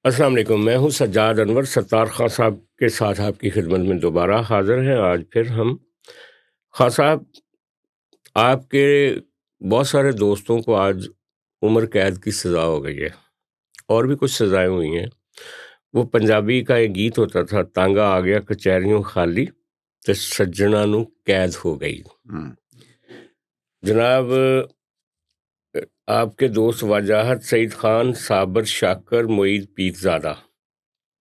السلام علیکم، میں ہوں سجاد انور، ستار خان صاحب کے ساتھ آپ کی خدمت میں دوبارہ حاضر ہیں۔ آج پھر ہم خان صاحب، آپ کے بہت سارے دوستوں کو آج عمر قید کی سزا ہو گئی ہے، اور بھی کچھ سزائیں ہوئی ہیں۔ وہ پنجابی کا ایک گیت ہوتا تھا، تانگا آ گیا کچہریوں خالی تے سجنا نو قید ہو گئی۔ جناب، آپ کے دوست وجاہت سعید خان، صابر شاکر، معید پیرزادہ،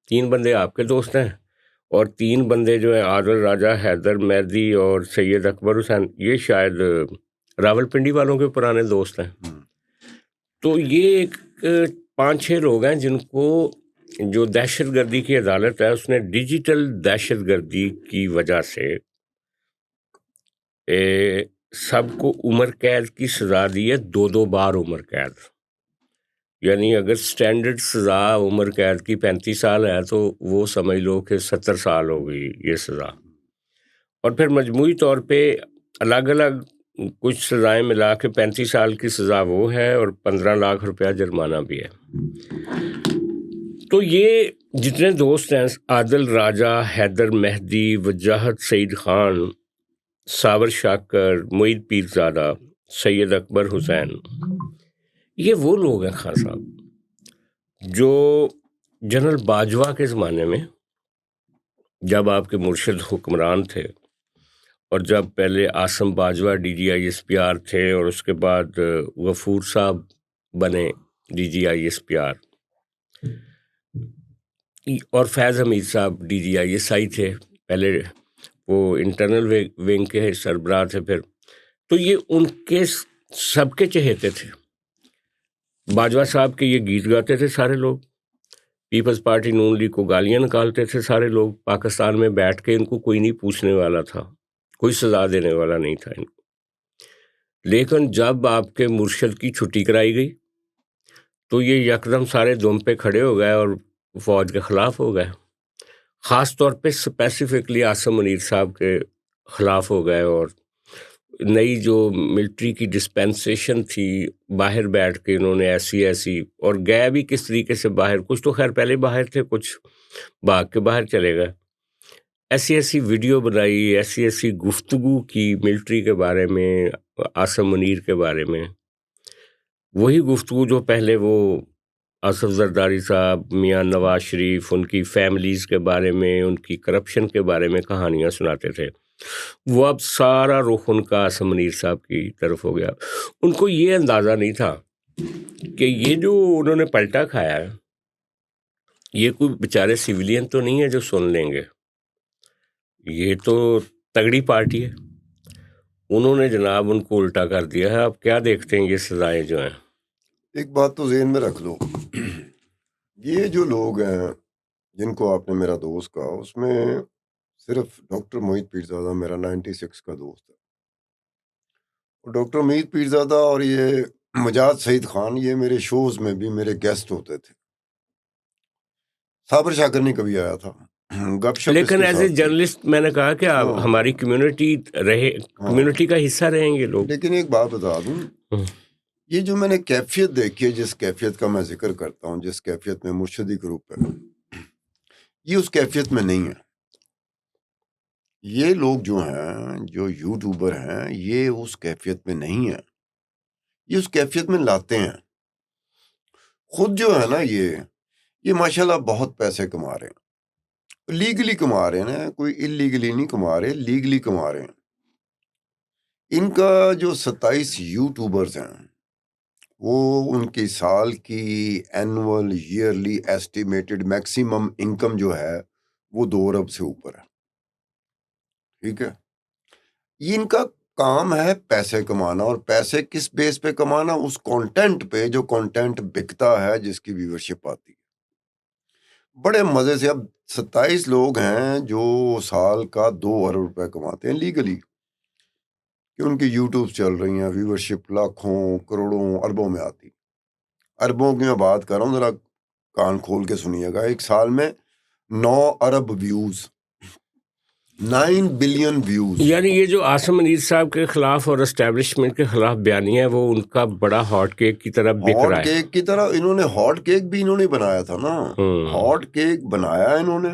3 بندے آپ کے دوست ہیں، اور 3 بندے جو ہیں عادل راجہ، حیدر مہدی اور سید اکبر حسین، یہ شاید راول پنڈی والوں کے پرانے دوست ہیں۔ تو یہ ایک 5-6 لوگ ہیں جن کو جو دہشت گردی کی عدالت ہے اس نے ڈیجیٹل دہشت گردی کی وجہ سے سب کو عمر قید کی سزا دی ہے، 2 بار عمر قید۔ یعنی اگر سٹینڈرڈ سزا عمر قید کی 35 سال ہے تو وہ سمجھ لو کہ 70 سال ہو گئی یہ سزا۔ اور پھر مجموعی طور پہ الگ الگ کچھ سزائیں ملا کے 35 سال کی سزا وہ ہے، اور 15 لاکھ روپیہ جرمانہ بھی ہے۔ تو یہ جتنے دوست ہیں، عادل راجہ، حیدر مہدی، وجاہت سعید خان، صابر شاکر، معید پیرزادہ، سید اکبر حسین، یہ وہ لوگ ہیں خان صاحب جو جنرل باجوہ کے زمانے میں، جب آپ کے مرشد حکمران تھے، اور جب پہلے Asim Bajwa D G I S P R تھے، اور اس کے بعد غفور صاحب بنے D G I S P R, اور فیض حمید صاحب D G I S I تھے، پہلے وہ انٹرنل ونگ کے سربراہ تھے پھر۔ تو یہ ان کے سب کے چہیتے تھے۔ باجوہ صاحب کے یہ گیت گاتے تھے سارے لوگ، پیپلز پارٹی نون لیگ کو گالیاں نکالتے تھے سارے لوگ، پاکستان میں بیٹھ کے ان کو کوئی نہیں پوچھنے والا تھا، کوئی سزا دینے والا نہیں تھا ان کو۔ لیکن جب آپ کے مرشد کی چھٹی کرائی گئی تو یہ یکدم سارے دم پہ کھڑے ہو گئے اور فوج کے خلاف ہو گئے، خاص طور پہ اسپیسیفکلی عاصم منیر صاحب کے خلاف ہو گئے، اور نئی جو ملٹری کی ڈسپینسیشن تھی، باہر بیٹھ کے انہوں نے ایسی اور گئے بھی کس طریقے سے باہر، کچھ تو خیر پہلے باہر تھے، کچھ بھاگ کے باہر چلے گئے، ایسی ویڈیو بنائی، ایسی گفتگو کی ملٹری کے بارے میں، عاصم منیر کے بارے میں، وہی گفتگو جو پہلے وہ آصف زرداری صاحب، میاں نواز شریف، ان کی فیملیز کے بارے میں، ان کی کرپشن کے بارے میں کہانیاں سناتے تھے، وہ اب سارا رخ ان کا عاصم منیر صاحب کی طرف ہو گیا۔ ان کو یہ اندازہ نہیں تھا کہ یہ جو انہوں نے پلٹا کھایا ہے، یہ کوئی بیچارے سویلین تو نہیں ہے جو سن لیں گے، یہ تو تگڑی پارٹی ہے۔ انہوں نے جناب ان کو الٹا کر دیا ہے۔ آپ کیا دیکھتے ہیں یہ سزائیں جو ہیں؟ ایک بات تو ذہن میں رکھ لو، یہ جو لوگ ہیں جن کو آپ نے میرا دوست کہا، اس میں صرف ڈاکٹر معید پیرزادہ میرا 96 کا دوست ہے، اور ڈاکٹر معید پیرزادہ اور یہ مجاہد سعید خان یہ میرے شوز میں بھی میرے گیسٹ ہوتے تھے۔ صابر شاکر نہیں کبھی آیا تھا، گپ شپ اس لیکن کے ایز اے ساتھ کی۔ جرنلسٹ میں نے کہا کہ آپ ہاں، ہماری کمیونٹی رہے، ہاں، کمیونٹی کا حصہ رہیں گے لوگ۔ لیکن ایک بات بتا دوں، یہ جو میں نے کیفیت دیکھی ہے، جس کیفیت کا میں ذکر کرتا ہوں، جس کیفیت میں مرشدی گروپ ہے، یہ اس کیفیت میں نہیں ہے۔ یہ لوگ جو ہیں، جو یوٹیوبر ہیں، یہ اس کیفیت میں نہیں ہیں، یہ اس کیفیت میں لاتے ہیں۔ خود جو ہے نا، یہ ماشاءاللہ بہت پیسے کما رہے ہیں، لیگلی کما رہے ہیں، کوئی اللیگلی نہیں کما رہے، لیگلی کما رہے ہیں۔ ان کا جو 27 یوٹیوبرز ہیں، وہ ان کی سال کی annual yearly estimated maximum income جو ہے وہ 2 ارب سے اوپر ہے، ٹھیک ہے۔ یہ ان کا کام ہے پیسے کمانا، اور پیسے کس بیس پہ کمانا؟ اس کانٹینٹ پہ جو کانٹینٹ بکتا ہے، جس کی ویورشپ آتی ہے۔ بڑے مزے سے اب 27 لوگ ہیں جو سال کا 2 ارب روپے کماتے ہیں لیگلی، کہ ان کی یوٹیوب چل رہی ہیں، ویورشپ لاکھوں کروڑوں اربوں میں آتی۔ اربوں کی میں بات کر رہا ہوں، ذرا کان کھول کے سنیے گا۔ ایک سال میں 9 ارب ویوز 9 بلین ویوز. یعنی یہ جو عاصم منیر صاحب کے خلاف اور اسٹیبلشمنٹ کے خلاف بیانیہ ہے وہ ان کا بڑا ہاٹ کیک کی طرح بک ہاٹ رہا ہے. کیک کی طرح انہوں نے ہاٹ کیک بھی انہوں نے بنایا تھا نا. ہاٹ کیک بنایا انہوں نے,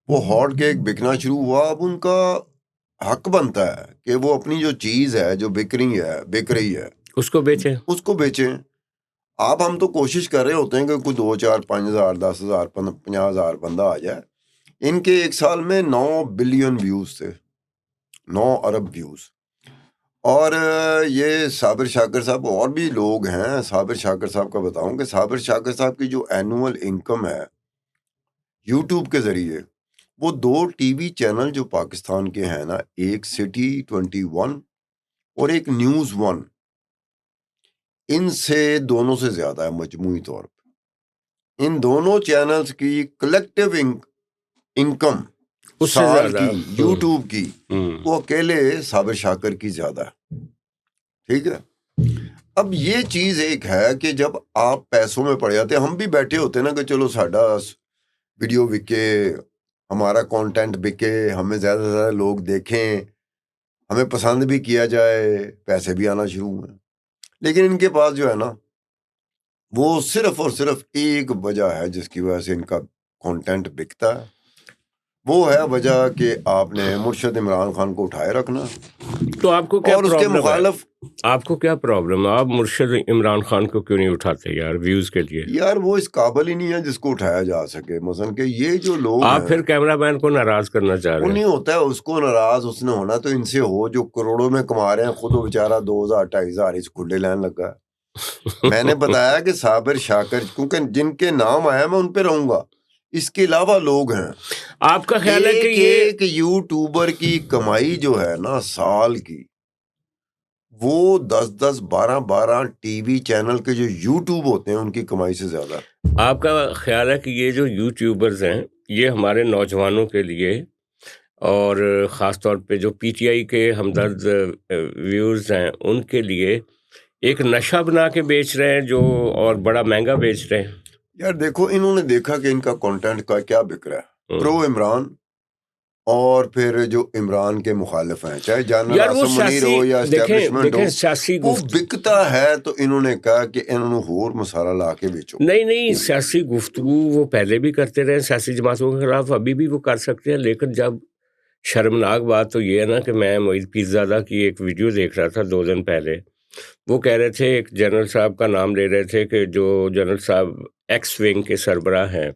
وہ ہاٹ کیک بکنا شروع ہوا. اب ان کا حق بنتا ہے کہ وہ اپنی جو چیز ہے جو بک رہی ہے اس کو بیچیں. اس کو بیچیں. آپ ہم تو کوشش کر رہے ہوتے ہیں کہ کوئی 2 4 5 ہزار 10 ہزار 50 ہزار بندہ آ جائے. ان کے ایک سال میں 9 بلین ویوز تھے, 9 ارب ویوز. اور یہ صابر شاکر صاحب اور بھی لوگ ہیں. صابر شاکر صاحب کا بتاؤں کہ صابر شاکر صاحب کی جو اینول انکم ہے یوٹیوب کے ذریعے, وہ 2 ٹی وی چینل جو پاکستان کے ہیں نا, ایک سٹی 21 اور ایک نیوز 1, ان سے دونوں سے زیادہ ہے مجموعی طور پہ. ان دونوں چینلز کی کلیکٹیو انکم اس سے سال زیادہ کی یوٹیوب کی وہ اکیلے صابر شاکر کی زیادہ ہے. ٹھیک ہے. اب یہ چیز ایک ہے کہ جب آپ پیسوں میں پڑ جاتے, ہم بھی بیٹھے ہوتے نا کہ چلو ساڈا ویڈیو بکے, ہمارا کانٹینٹ بکے, ہمیں زیادہ سے زیادہ لوگ دیکھیں, ہمیں پسند بھی کیا جائے, پیسے بھی آنا شروع ہوئے. لیکن ان کے پاس جو ہے نا وہ صرف اور صرف ایک وجہ ہے جس کی وجہ سے ان کا کانٹینٹ بکتا ہے, وہ ہے وجہ کہ آپ نے مرشد عمران خان کو اٹھائے رکھنا. تو آپ کو کیا اور اس کے پرابلم ہے؟ مخالف آپ کو کیا پرابلم ہے؟ آپ مرشد عمران خان کو کیوں نہیں اٹھاتے یار ویوز کے لیے؟ یار وہ اس قابل ہی نہیں ہے جس کو اٹھایا جا سکے. مثلا کہ یہ جو لوگ آپ ہیں پھر کیمرہ مین کو ناراض کرنا چاہ رہے وہ ہیں. نہیں ہوتا ہے اس کو ناراض, اس نے ہونا تو ان سے ہو جو کروڑوں میں کما رہے ہیں. خود وہ بیچارہ 2000 2500 اس کھڈے لین لگا ہے. میں نے بتایا کہ صابر شاکر, کیونکہ جن کے نام آیا میں ان پہ رہوں گا. اس کے علاوہ لوگ ہیں. آپ کا خیال ہے کہ ایک یوٹیوبر کی کمائی جو ہے نا سال کی, وہ 10 12 ٹی وی چینل کے جو یوٹیوب ہوتے ہیں ان کی کمائی سے زیادہ. آپ کا خیال ہے کہ یہ جو یوٹیوبرز ہیں یہ ہمارے نوجوانوں کے لیے اور خاص طور پہ جو پی ٹی آئی کے ہمدرد ویورز ہیں ان کے لیے ایک نشہ بنا کے بیچ رہے ہیں جو, اور بڑا مہنگا بیچ رہے ہیں؟ یار دیکھو, انہوں نے دیکھا کہ ان کا کانٹینٹ کا کیا بک رہا ہے. پرو عمران اور پھر جو عمران کے مخالف ہیں, چاہے جنرل عاصم منیر ہو یا اسٹیبلشمنٹ ہو, سیاسی وہ بکتا ہے. تو انہوں نے کہا کہ انہوں نے اور مسالہ لا کے بیچو. نہیں سیاسی گفتگو وہ پہلے بھی کرتے رہے سیاسی جماعتوں کے خلاف, ابھی بھی وہ کر سکتے ہیں. لیکن جب شرمناک بات تو یہ ہے نا کہ میں معید پیرزادہ کی ایک ویڈیو دیکھ رہا تھا 2 دن پہلے. وہ کہہ رہے تھے, ایک جنرل صاحب کا نام لے رہے تھے کہ جو جنرل صاحب ایکس ونگ کے سربراہ ہیں,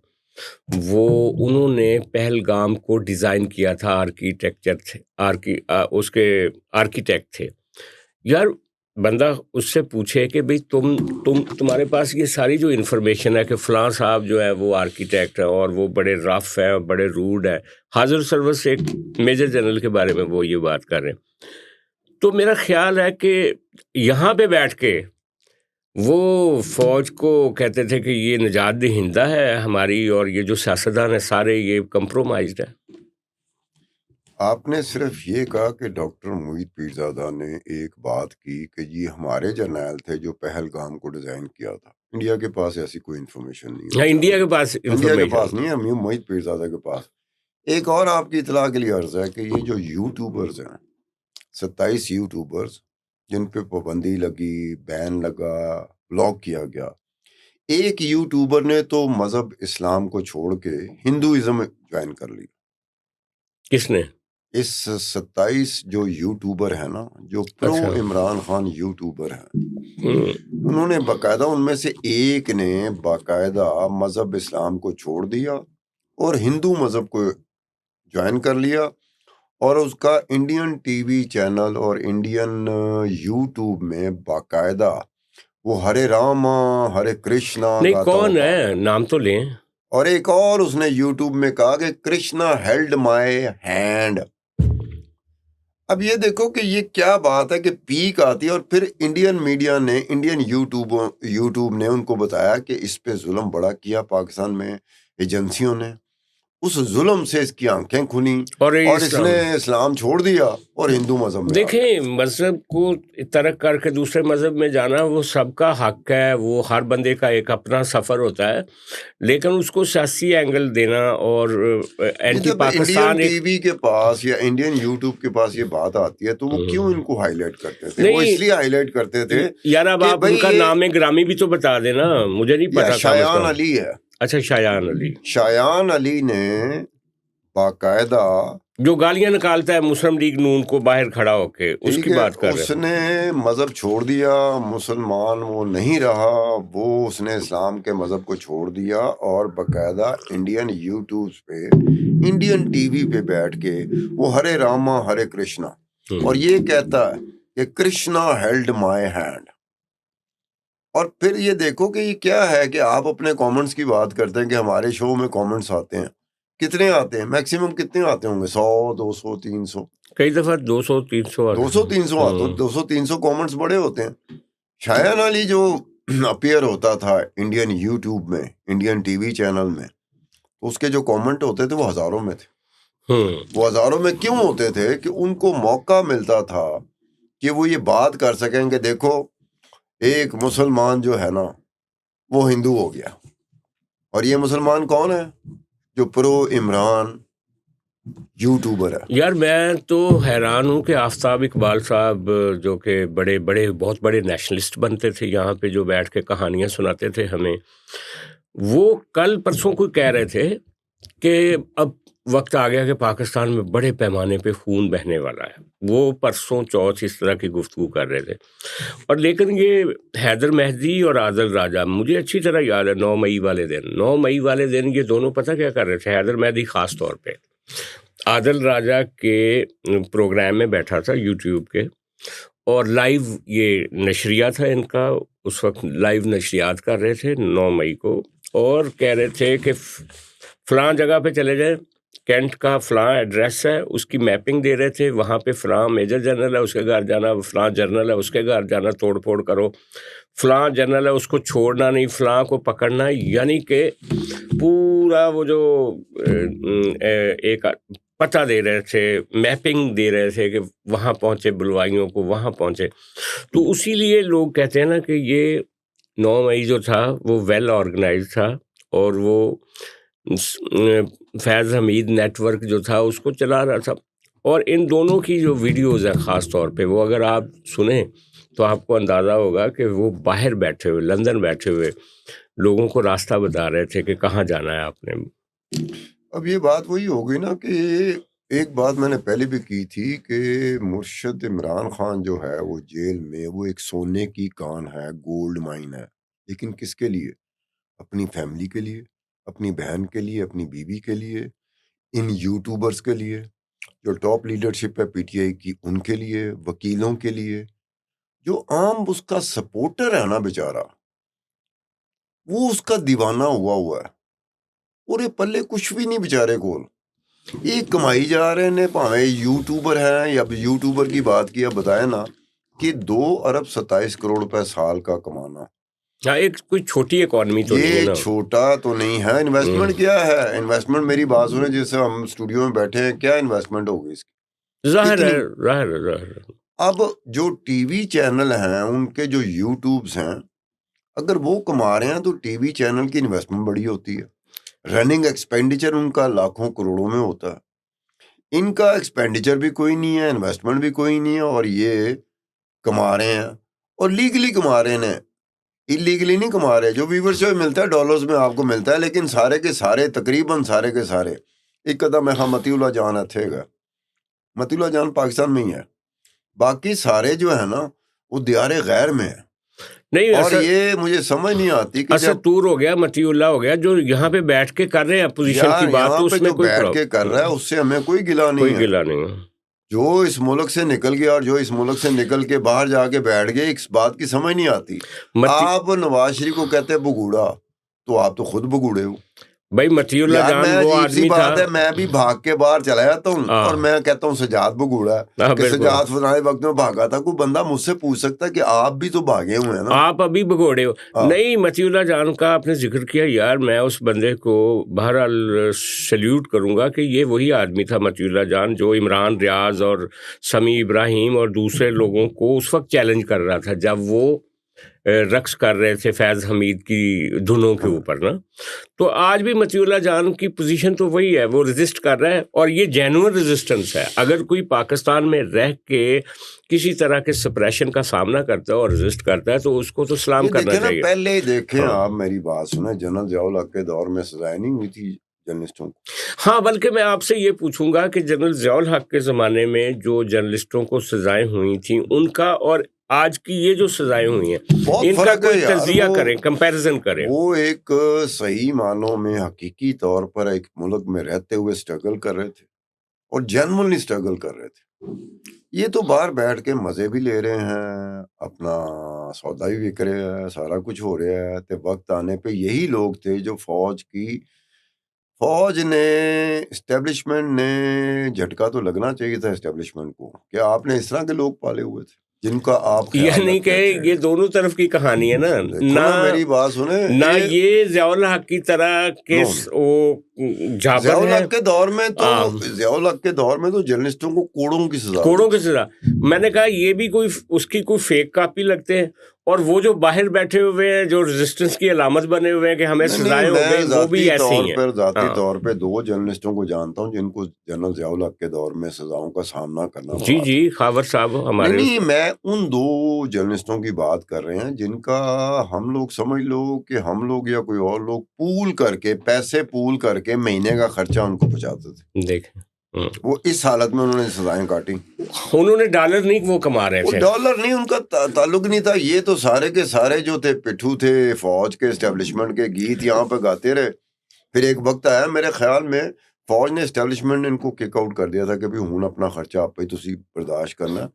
وہ انہوں نے پہلگام کو ڈیزائن کیا تھا, آرکیٹیکچر تھے, اس کے آرکیٹیکٹ تھے. یار بندہ اس سے پوچھے کہ بھئی تمہارے پاس یہ ساری جو انفارمیشن ہے کہ فلاں صاحب جو ہے وہ آرکیٹیکٹ ہے اور وہ بڑے رف ہیں, بڑے روڈ ہیں, حاضر سروس ایک میجر جنرل کے بارے میں وہ یہ بات کر رہے ہیں. تو میرا خیال ہے کہ یہاں پہ بیٹھ کے وہ فوج کو کہتے تھے کہ یہ نجات دہندہ ہے ہماری, اور یہ جو سیاستدان ہیں سارے یہ کمپرومائزڈ ہیں. آپ نے صرف یہ کہا کہ ڈاکٹر معید پیرزادہ نے ایک بات کی کہ یہ ہمارے جرنیل تھے جو پہلگام کو ڈیزائن کیا تھا. انڈیا کے پاس ایسی کوئی انفارمیشن نہیں ہے. انڈیا کے پاس نہیں ہے معید پیرزادہ کے پاس. ایک اور آپ کی اطلاع کے لیے عرض ہے کہ یہ جو یوٹیوبرز ہیں 27 یوٹیوبرز جن پہ پابندی لگی, بین لگا, بلاک کیا گیا, ایک یوٹیوبر نے تو مذہب اسلام کو چھوڑ کے ہندوازم جوائن کر لی. کس نے؟ اس 27 جو یوٹیوبر ہیں نا, جو پرو عمران خان یوٹیوبر ہیں, انہوں نے باقاعدہ, ان میں سے ایک نے باقاعدہ مذہب اسلام کو چھوڑ دیا اور ہندو مذہب کو جوائن کر لیا, اور اس کا انڈین ٹی وی چینل اور انڈین یوٹیوب میں باقاعدہ وہ ہرے رام ہرے کرشنا. نہیں کون ہے, نام تو لیں. اور ایک اور اس نے یوٹیوب میں کہا کہ کرشنا ہیلڈ مائی ہینڈ. اب یہ دیکھو کہ یہ کیا بات ہے کہ پیک آتی ہے, اور پھر انڈین میڈیا نے, انڈین یوٹیوب نے ان کو بتایا کہ اس پہ ظلم بڑا کیا پاکستان میں ایجنسیوں نے. اس ظلم سے اس کی آنکھیں کھلی اور اور اس نے اسلام چھوڑ دیا اور ہندو مذہب میں دیکھیں مذہب کو ترک کر کے دوسرے مذہب میں جانا وہ سب کا حق ہے، وہ ہر بندے کا ایک اپنا سفر ہوتا ہے، لیکن اس کو سیاسی اینگل دینا اور اینٹی جب پاکستان انڈین ٹی وی کے پاس یا انڈین یوٹیوب کے پاس یہ بات آتی ہے تو وہ کیوں ان کو ہائی لائٹ کرتے تھے؟ وہ اس لیے ہائی لائٹ کرتے تھے یار اب آپ ان کا نام گرامی بھی تو بتا دینا، مجھے نہیں پتا. شایان علی ہے. اچھا شایان علی. شایان علی نے باقاعدہ جو گالیاں نکالتا ہے مسلم لیگ نون کو باہر کھڑا ہو کے، اس کی بات کر رہے ہیں. اس نے مذہب چھوڑ دیا، مسلمان وہ نہیں رہا، وہ اس نے اسلام کے مذہب کو چھوڑ دیا اور باقاعدہ انڈین یوٹیوب پہ انڈین ٹی وی پہ بیٹھ کے وہ ہرے راما ہرے کرشنا اور یہ کہتا ہے کہ کرشنا ہیلڈ مائی ہینڈ. اور پھر یہ دیکھو کہ یہ کیا ہے کہ آپ اپنے کامنٹس کی بات کرتے ہیں کہ ہمارے شو میں کامنٹس آتے ہیں. کتنے آتے ہیں؟ میکسیمم کتنے آتے ہوں گے؟ 100 200 300 کئی دفعہ 200 300 آتے ہیں. 200 300 کامنٹس بڑے ہوتے ہیں. شایان علی جو اپیئر ہوتا تھا انڈین یوٹیوب میں، انڈین ٹی وی چینل میں، اس کے جو کامنٹ ہوتے تھے وہ ہزاروں میں تھے. وہ ہزاروں میں کیوں ہوتے تھے؟ کہ ان کو موقع ملتا تھا کہ وہ یہ بات کر سکیں کہ دیکھو ایک مسلمان جو ہے نا وہ ہندو ہو گیا، اور یہ مسلمان کون ہے؟ جو پرو عمران یوٹیوبر ہے. یار میں تو حیران ہوں کہ آفتاب اقبال صاحب جو کہ بڑے بہت بڑے نیشنلسٹ بنتے تھے یہاں پہ، جو بیٹھ کے کہانیاں سناتے تھے ہمیں، وہ کل پرسوں کو کہہ رہے تھے کہ اب وقت آ گیا کہ پاکستان میں بڑے پیمانے پہ خون بہنے والا ہے. وہ پرسوں چوتھ اس طرح کی گفتگو کر رہے تھے. اور لیکن یہ حیدر مہدی اور عادل راجہ مجھے اچھی طرح یاد ہے. 9 مئی والے دن یہ دونوں پتہ کیا کر رہے تھے؟ حیدر مہدی خاص طور پہ عادل راجہ کے پروگرام میں بیٹھا تھا یوٹیوب کے، اور لائیو یہ نشریہ تھا ان کا، اس وقت لائیو نشریات کر رہے تھے 9 مئی کو، اور کہہ رہے تھے کہ فلاں جگہ پہ چلے جائیں، کینٹ کا فلاں ایڈریس ہے، اس کی میپنگ دے رہے تھے، وہاں پہ فلاں میجر جنرل ہے اس کے گھر جانا، فلاں جنرل ہے اس کے گھر جانا، توڑ پھوڑ کرو، فلاں جنرل ہے اس کو چھوڑنا نہیں، فلاں کو پکڑنا. یعنی کہ پورا وہ جو ایک پتہ دے رہے تھے، میپنگ دے رہے تھے کہ وہاں پہنچے، بلوائیوں کو وہاں پہنچے. تو اسی لیے لوگ کہتے ہیں نا کہ یہ 9 مئی جو تھا وہ ویل آرگنائز تھا، اور وہ فیض حمید نیٹ ورک جو تھا اس کو چلا رہا تھا. اور ان دونوں کی جو ویڈیوز ہیں خاص طور پہ، وہ اگر آپ سنیں تو آپ کو اندازہ ہوگا کہ وہ باہر بیٹھے ہوئے، لندن بیٹھے ہوئے لوگوں کو راستہ بتا رہے تھے کہ کہاں جانا ہے آپ نے. اب یہ بات وہی ہو گئی نا کہ ایک بات میں نے پہلے بھی کی تھی کہ مرشد عمران خان جو ہے وہ جیل میں، وہ ایک سونے کی کان ہے، گولڈ مائن ہے. لیکن کس کے لیے؟ اپنی فیملی کے لیے، اپنی بہن کے لیے، اپنی بیوی کے لیے، ان یوٹیوبرز کے لیے جو ٹاپ لیڈرشپ ہے پی ٹی آئی کی، ان کے لیے، وکیلوں کے لیے. جو عام اس کا سپورٹر ہے نا بیچارہ، وہ اس کا دیوانہ ہوا ہے. پورے پلے کچھ بھی نہیں بیچارے کو، ایک کمائی جا رہے ہیں. پاویں یوٹیوبر ہیں یا یوٹیوبر کی بات کیا، بتائے نا کہ 2 ارب 27 کروڑ روپے سال کا کمانا. ایک کوئی چھوٹی اکانومی تو نہیں ہے یہ نا، چھوٹا تو نہیں ہے. انویسٹمنٹ کیا ہے؟ انویسٹمنٹ میری بات سنیں، جیسے ہم اسٹوڈیو میں بیٹھے ہیں، کیا انویسٹمنٹ ہوگی اس کی؟ ظاہر ہے. اب جو ٹی وی چینل ہیں، ان کے جو یوٹیوبز ہیں، اگر وہ کما رہے ہیں تو ٹی وی چینل کی انویسٹمنٹ بڑی ہوتی ہے. رننگ ایکسپینڈیچر ان کا لاکھوں کروڑوں میں ہوتا ہے. ان کا ایکسپینڈیچر بھی کوئی نہیں ہے، انویسٹمنٹ بھی کوئی نہیں ہے، اور یہ کما رہے ہیں اور لیگلی کما رہے ہیں، انلیگلی نہیں کما رہے. جو ویورشپ ملتا ہے ڈالرز میں آپ کو ملتا ہے، لیکن سارے کے سارے، تقریباً سارے کے سارے، ایک قدم ہے متی اللہ جان تھے گا، متی اللہ جان پاکستان میں ہی ہے، باقی سارے جو ہے نا وہ دیار غیر میں ہے. نہیں، اور یہ مجھے سمجھ نہیں آتی کہ جب تور ہو گیا، متی اللہ ہو گیا، جو یہاں پہ بیٹھ کے کر رہے ہیں اپوزیشن کی بات، تو اس میں کوئی بیٹھ کے کر رہا ہے اس سے ہمیں کوئی گلا نہیں ہے. جو اس ملک سے نکل گیا اور جو اس ملک سے نکل کے باہر جا کے بیٹھ گئے، اس بات کی سمجھ نہیں آتی. آپ نواز شریف کو کہتے ہیں بگوڑا، تو آپ تو خود بگوڑے ہو. بھائی مطیع اللہ یار جان میں وہ عجیب سی آدمی تھا. بات ہے، میں بھی بھاگ کے باہر چلا جاتا ہوں ہاں اور میں کہتا ہوں سجاد بگوڑا ہاں کہ بالکل. سجاد فلانے وقت میں بھاگا تھا. کوئی بندہ مجھ سے پوچھ سکتا ہے کہ آپ بھی تو بھاگے ہوئے ہیں نا. آپ ابھی بگوڑے ہو. ہاں نہیں مطیع اللہ جان کا آپ نے ذکر کیا یار، میں اس بندے کو بہرحال سلیوٹ کروں گا کہ یہ وہی آدمی تھا مطیع اللہ جان جو عمران ریاض اور سمیع ابراہیم اور دوسرے لوگوں کو اس وقت چیلنج کر رہا تھا جب وہ رقص کر رہے تھے فیض حمید کی دھنوں کے اوپر نا. تو آج بھی مطیع اللہ جان کی پوزیشن تو وہی ہے، وہ ریزسٹ کر رہا ہے اور یہ جینوئن ریزسٹنس ہے. اگر کوئی پاکستان میں رہ کے کسی طرح کے سپریشن کا سامنا کرتا ہے اور ریزسٹ کرتا ہے تو اس کو تو سلام یہ کرنا دیکھیں نا، چاہیے. پہلے ہی دیکھیں ہاں آپ میری بات سنیں، جنرل ضیاء الحق کے دور میں سزائیں نہیں ہوئی تھی جرنلسٹوں کو. ہاں، بلکہ میں آپ سے یہ پوچھوں گا کہ جنرل ضیاء الحق کے زمانے میں جو جرنلسٹوں کو سزائیں ہوئی تھیں ان کا اور آج کی یہ جو سزائیں ہوئی ہیں بہت ان کا فرق ہے کوئی یار. تجزیہ کریں، کمپیریزن کریں. وہ ایک صحیح معنوں میں حقیقی طور پر ایک ملک میں رہتے ہوئے سٹرگل کر رہے تھے اور جینوئنلی سٹرگل کر رہے تھے. یہ تو باہر بیٹھ کے مزے بھی لے رہے ہیں، اپنا سودا بھی بک رہے ہیں، سارا کچھ ہو رہا ہے. تو وقت آنے پہ یہی لوگ تھے جو فوج نے اسٹیبلشمنٹ نے جھٹکا تو لگنا چاہیے تھا اسٹیبلشمنٹ کو کہ آپ نے اس طرح کے لوگ پالے ہوئے تھے جن کا آپ خیال یعنی کہ رکھتے تھے. یہ دونوں طرف کی کہانی ہے نا. دیکھو نا میری بات سنیں، نہ یہ ضیاء الحق کی طرح کے وہ ضیاء جابر ہے. الحق کے دور میں تو ضیاء الحق کے دور میں تو جرنلسٹوں کو کوڑوں کی سزا کوڑوں کی سزا. میں نے کہا یہ بھی کوئی اس کی کوئی فیک کاپی لگتے ہیں، اور وہ جو باہر بیٹھے ہوئے ہیں جو ریزسٹنس کی علامت بنے ہوئے ہیں کہ ہمیں سزائیں ہو گئی، وہ بھی ایسی ہی ہیں. ذاتی طور پہ 2 جرنلسٹوں کو جانتا ہوں جن کو جنرل ضیاء الحق کے دور میں سزاؤں کا سامنا کرنا پڑا. جی خاور صاحب ہمارے نہیں، میں ان 2 جرنلسٹوں کی بات کر رہے ہیں جن کا ہم لوگ سمجھ لو کہ ہم لوگ یا کوئی اور لوگ پول کر کے پیسے پول کر کے مہینے کا خرچہ ان کو پہنچاتے تھے. دیکھیں وہ اس حالت میں انہوں نے سزائیں کاٹی. انہوں نے ڈالر نہیں وہ کما رہے وہ تھے. ڈالر نہیں، ان کا تعلق نہیں تھا. یہ تو سارے کے سارے جو تھے پٹھو تھے، فوج کے اسٹیبلشمنٹ کے گیت یہاں پہ گاتے رہے. پھر ایک وقت آیا میرے خیال میں فوج نے اسٹیبلشمنٹ نے ان کو کک آؤٹ کر دیا تھا کہ ہوں اپنا خرچہ آپ پہ تسی برداشت کرنا،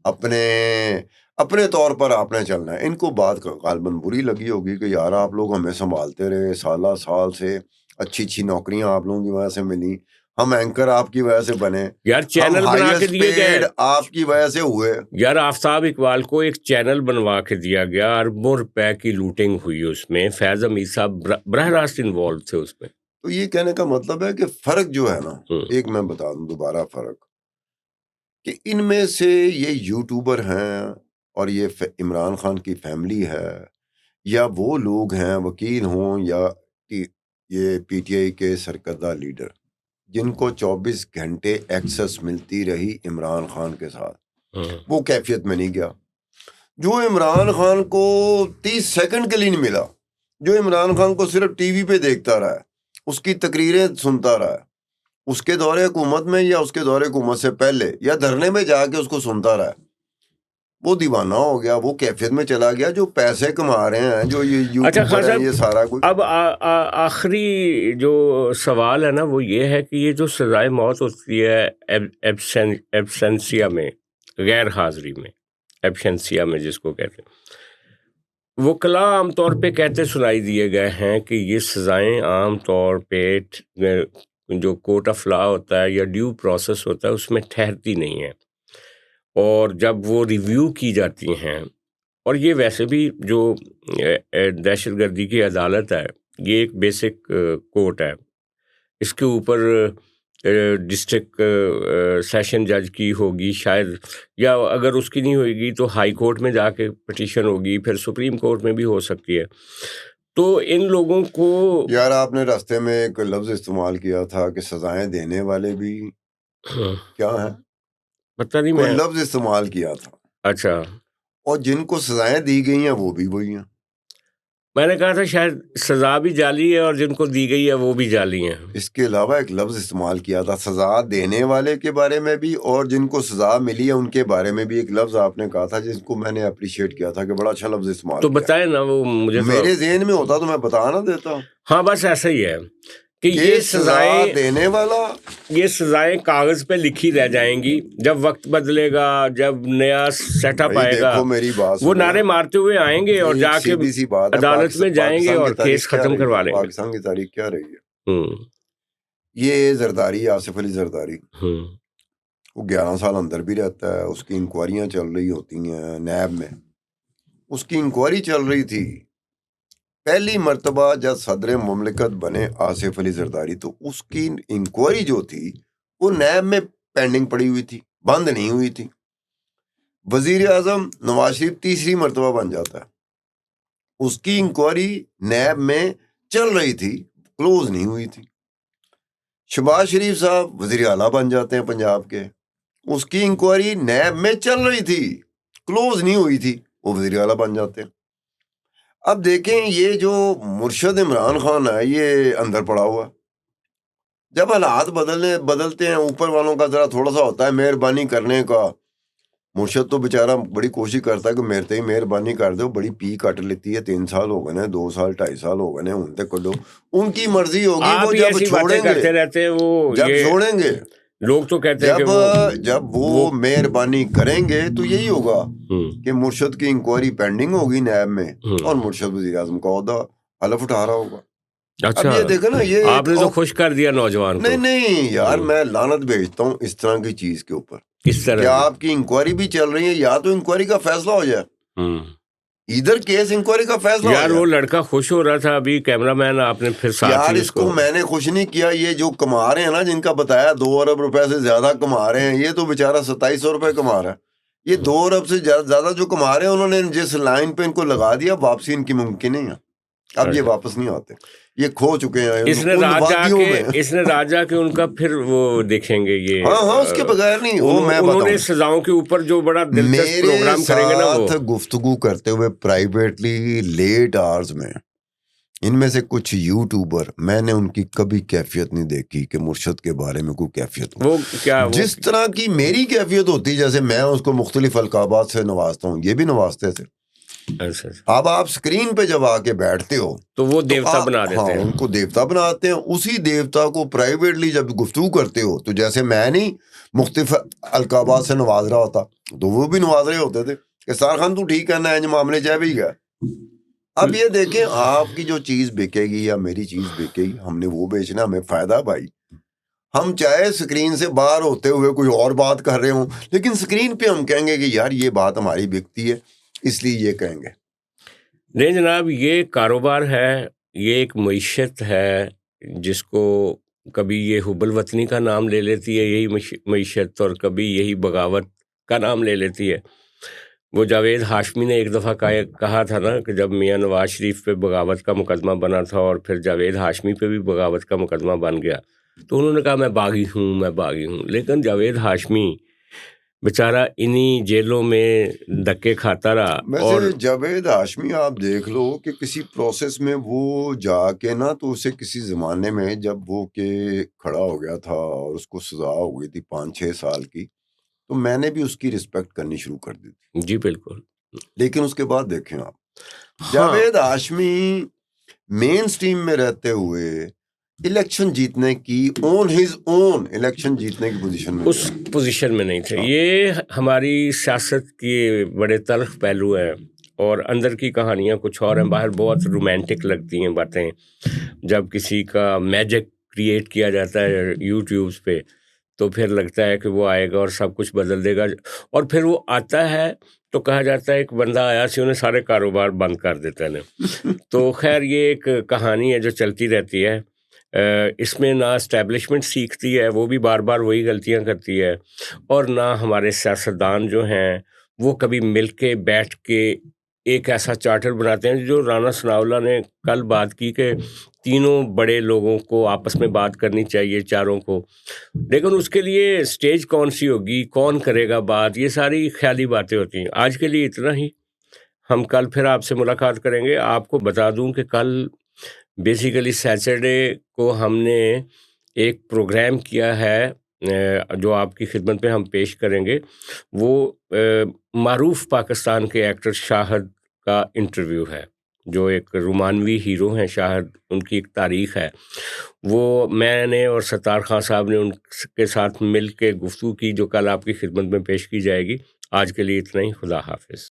اپنے طور پر آپ نے چلنا ہے. ان کو بات غالباً بری لگی ہوگی کہ یار آپ لوگ ہمیں سنبھالتے رہے سال سے، اچھی نوکریاں آپ لوگوں کی وجہ سے ملی، ہم اینکر آپ کی وجہ سے بنے، یار چینل بنا کے دیے گئے آپ کی وجہ سے ہوئے. یار آفتاب اقبال کو ایک چینل بنوا کے دیا گیا، اربوں روپے کی لوٹنگ ہوئی اس میں، فیض حمید صاحب براہ راست انوالو تھے اس میں. تو یہ کہنے کا مطلب ہے کہ فرق جو ہے نا، ایک میں بتا دوں دوبارہ فرق، کہ ان میں سے یہ یوٹیوبر ہیں اور یہ عمران خان کی فیملی ہے، یا وہ لوگ ہیں وکیل ہوں یا یہ پی ٹی آئی کے سرکردہ لیڈر جن کو 24 گھنٹے ایکسس ملتی رہی عمران خان کے ساتھ، وہ کیفیت میں نہیں گیا. جو عمران خان کو 30 سیکنڈ کے لیے نہیں ملا، جو عمران خان کو صرف ٹی وی پہ دیکھتا رہا ہے، اس کی تقریریں سنتا رہا ہے، اس کے دور حکومت میں یا اس کے دور حکومت سے پہلے یا دھرنے میں جا کے اس کو سنتا رہا ہے، وہ دیوانہ ہو گیا، وہ کیفیت میں چلا گیا. جو پیسے کما رہے ہیں، جو یہ یوٹیوبر ہیں، یہ سارا کچھ. اب آخری جو سوال ہے نا وہ یہ ہے کہ یہ جو سزائے موت ہوتی ہے ایبسنسیا میں، غیر حاضری میں، ایبسنسیا میں جس کو کہتے ہیں، وکلاء عام طور پہ کہتے سنائی دیے گئے ہیں کہ یہ سزائیں عام طور پہ جو کورٹ آف لا ہوتا ہے یا ڈیو پروسیس ہوتا ہے اس میں ٹھہرتی نہیں ہیں، اور جب وہ ریویو کی جاتی ہیں، اور یہ ویسے بھی جو دہشت گردی کی عدالت ہے یہ ایک بیسک کورٹ ہے، اس کے اوپر ڈسٹرکٹ سیشن جج کی ہوگی شاید، یا اگر اس کی نہیں ہوئے گی تو ہائی کورٹ میں جا کے پٹیشن ہوگی، پھر سپریم کورٹ میں بھی ہو سکتی ہے. تو ان لوگوں کو یار آپ نے راستے میں ایک لفظ استعمال کیا تھا کہ سزائیں دینے والے بھی کیا ہیں، پتہ نہیں، کوئی میں لفظ استعمال کیا تھا. اچھا، اور جن کو سزائیں دی گئی ہیں وہ بھی وہی ہیں. میں نے کہا تھا شاید سزا بھی جعلی ہے اور جن کو دی گئی ہے وہ بھی جعلی ہیں. اس کے علاوہ ایک لفظ استعمال کیا تھا سزا دینے والے کے بارے میں بھی، اور جن کو سزا ملی ہے ان کے بارے میں بھی ایک لفظ آپ نے کہا تھا جس کو میں نے اپریشیٹ کیا تھا کہ بڑا اچھا لفظ استعمال تو کیا. بتائیں نا، وہ مجھے میرے ذہن میں ہوتا تو میں بتا نہ دیتا. ہاں بس ایسا ہی ہے کہ یہ سزا دینے والا یہ سزائیں کاغذ پہ لکھی رہ جائیں گی. جب وقت بدلے گا, جب نیا سیٹ اپ آئے گا, میری بات وہ نعرے مارتے ہوئے آئیں گے اور جا کے عدالت میں جائیں گے اور کیس ختم کروا لیں گے. پاکستان کی تاریخ کیا رہی ہے؟ یہ زرداری, آصف علی زرداری, وہ 11 سال اندر بھی رہتا ہے, اس کی انکوائریاں چل رہی ہوتی ہیں نیب میں. اس کی انکوائری چل رہی تھی پہلی مرتبہ جب صدر مملکت بنے آصف علی زرداری, تو اس کی انکوائری جو تھی وہ نیب میں پینڈنگ پڑی ہوئی تھی, بند نہیں ہوئی تھی. وزیر اعظم نواز شریف تیسری مرتبہ بن جاتا ہے, اس کی انکوائری نیب میں چل رہی تھی, کلوز نہیں ہوئی تھی. شہباز شریف صاحب وزیر اعلیٰ بن جاتے ہیں پنجاب کے, اس کی انکوائری نیب میں چل رہی تھی, کلوز نہیں ہوئی تھی, وہ وزیر اعلیٰ بن جاتے ہیں. اب دیکھیں یہ جو مرشد عمران خان ہے یہ اندر پڑا ہوا. جب حالات بدلتے ہیں, اوپر والوں کا ذرا تھوڑا سا ہوتا ہے مہربانی کرنے کا. مرشد تو بیچارہ بڑی کوشش کرتا ہے کہ میرے تے مہربانی کر دو, بڑی پی کٹ لیتی ہے. 3 سال ہو گئے ہیں, 2 سال 2.5 سال ہو گئے ہیں, ان تک کڈو, ان کی مرضی ہوگی. وہ جب چھوڑیں گے لوگ تو کہتے ہیں جب وہ مہربانی کریں گے تو یہی ہوگا کہ مرشد کی انکوائری پینڈنگ ہوگی نیب میں, اور مرشد وزیر اعظم کا عہدہ حلف اٹھا رہا ہوگا. اچھا, اب یہ دیکھو نا, یہ آپ نے تو خوش کر دیا نوجوان کو. نہیں یار, میں لعنت بھیجتا ہوں اس طرح کی چیز کے اوپر. اس طرح کہ آپ کی انکوائری بھی چل رہی ہے, یا تو انکوائری کا فیصلہ ہو جائے, ادھر کیس انکوائری کا فیصلہ یار. وہ لڑکا خوش ہو رہا تھا ابھی, کیمرہ مین آپ نے پھر ساتھ یار اس کو میں نے خوش نہیں کیا. یہ جو کما رہے ہیں نا, جن کا بتایا 2 ارب روپے سے زیادہ کما رہے ہیں, یہ تو بیچارہ 2700 روپے کما رہا ہے. یہ 2 ارب سے زیادہ جو کما رہے ہیں, انہوں نے جس لائن پہ ان کو لگا دیا, واپسی ان کی ممکن نہیں ہے. اب یہ واپس نہیں آتے, یہ کھو چکے ہیں. اس نے راجا کے ان کا پھر وہ دیکھیں گے یہ. ہاں اس کے بغیر نہیں. وہ میں انہوں نے سزاؤں کے اوپر جو بڑا دلچسپ پروگرام کریں گے نا, وہ گفتگو کرتے ہوئے پرائیویٹلی لیٹ آورز میں, ان میں سے کچھ یوٹیوبر, میں نے ان کی کبھی کیفیت نہیں دیکھی کہ مرشد کے بارے میں کوئی کیفیت ہو. جس طرح کی میری کیفیت ہوتی, جیسے میں اس کو مختلف القابات سے نوازتا ہوں, یہ بھی نوازتے تھے. اب آپ سکرین پہ جب آ کے بیٹھتے ہو تو وہ دیوتا بنا دیتے ہیں, ان کو دیوتا بناتے ہیں. اسی دیوتا کو پرائیویٹلی جب گفتگو کرتے ہو, تو جیسے میں نہیں مختلف القابات سے نواز رہا ہوتا, تو وہ بھی نواز رہے ہوتے تھے کہ سار خان تو ٹھیک کرنا ہے, معاملے چاہے بھی گیا. اب یہ دیکھیں, آپ کی جو چیز بکے گی یا میری چیز بکے گی, ہم نے وہ بیچنا, ہمیں فائدہ بھائی. ہم چاہے سکرین سے باہر ہوتے ہوئے کوئی اور بات کر رہے ہوں, لیکن سکرین پہ ہم کہیں گے کہ یار یہ بات ہماری بکتی ہے, اس لیے یہ کہیں گے. نہیں جناب, یہ کاروبار ہے, یہ ایک معیشت ہے جس کو کبھی یہ حب الوطنی کا نام لے لیتی ہے یہی معیشت, اور کبھی یہی بغاوت کا نام لے لیتی ہے. وہ جاوید ہاشمی نے ایک دفعہ کہا تھا نا کہ جب میاں نواز شریف پہ بغاوت کا مقدمہ بنا تھا اور پھر جاوید ہاشمی پہ بھی بغاوت کا مقدمہ بن گیا, تو انہوں نے کہا میں باغی ہوں. لیکن جاوید ہاشمی بیچارہ انہی جیلوں میں دھکے کھاتا رہا. اور جاوید ہاشمی آپ دیکھ لو کہ کسی پروسیس میں وہ جا کے نا, تو اسے کسی زمانے میں جب وہ کہ کھڑا ہو گیا تھا اور اس کو سزا ہو گئی تھی 5-6 سال کی, تو میں نے بھی اس کی رسپیکٹ کرنی شروع کر دی تھی. جی بالکل. لیکن اس کے بعد دیکھیں آپ, جاوید ہاشمی مین سٹریم میں رہتے ہوئے الیکشن جیتنے کی الیکشن جیتنے کی پوزیشن میں, اس پوزیشن میں نہیں تھے. یہ ہماری سیاست کے بڑے تلخ پہلو ہیں, اور اندر کی کہانیاں کچھ اور ہیں. باہر بہت رومانٹک لگتی ہیں باتیں, جب کسی کا میجک کریٹ کیا جاتا ہے یوٹیوبز پہ, تو پھر لگتا ہے کہ وہ آئے گا اور سب کچھ بدل دے گا, اور پھر وہ آتا ہے تو کہا جاتا ہے ایک بندہ آیا سی انہیں سارے کاروبار بند کر دیتا ہے. تو خیر یہ ایک کہانی ہے جو چلتی رہتی ہے. اس میں نہ اسٹیبلشمنٹ سیکھتی ہے, وہ بھی بار بار وہی غلطیاں کرتی ہے, اور نہ ہمارے سیاستدان جو ہیں وہ کبھی مل کے بیٹھ کے ایک ایسا چارٹر بناتے ہیں. جو رانا ثناءاللہ نے کل بات کی کہ تینوں بڑے لوگوں کو آپس میں بات کرنی چاہیے, چاروں کو, لیکن اس کے لیے اسٹیج کون سی ہوگی, کون کرے گا بات, یہ ساری خیالی باتیں ہوتی ہیں. آج کے لیے اتنا ہی. ہم کل پھر آپ سے ملاقات کریں گے. آپ کو بتا دوں کہ کل بیسیکلی سیٹرڈے کو ہم نے ایک پروگرام کیا ہے جو آپ کی خدمت میں ہم پیش کریں گے. وہ معروف پاکستان کے ایکٹر شاہد کا انٹرویو ہے. جو ایک رومانوی ہیرو ہیں شاہد، ان کی ایک تاریخ ہے، وہ میں نے اور ستار خان صاحب نے ان کے ساتھ مل کے گفتگو کی، جو کل آپ کی خدمت میں پیش کی جائے گی۔ آج کے لیے اتنا ہی، خدا حافظ۔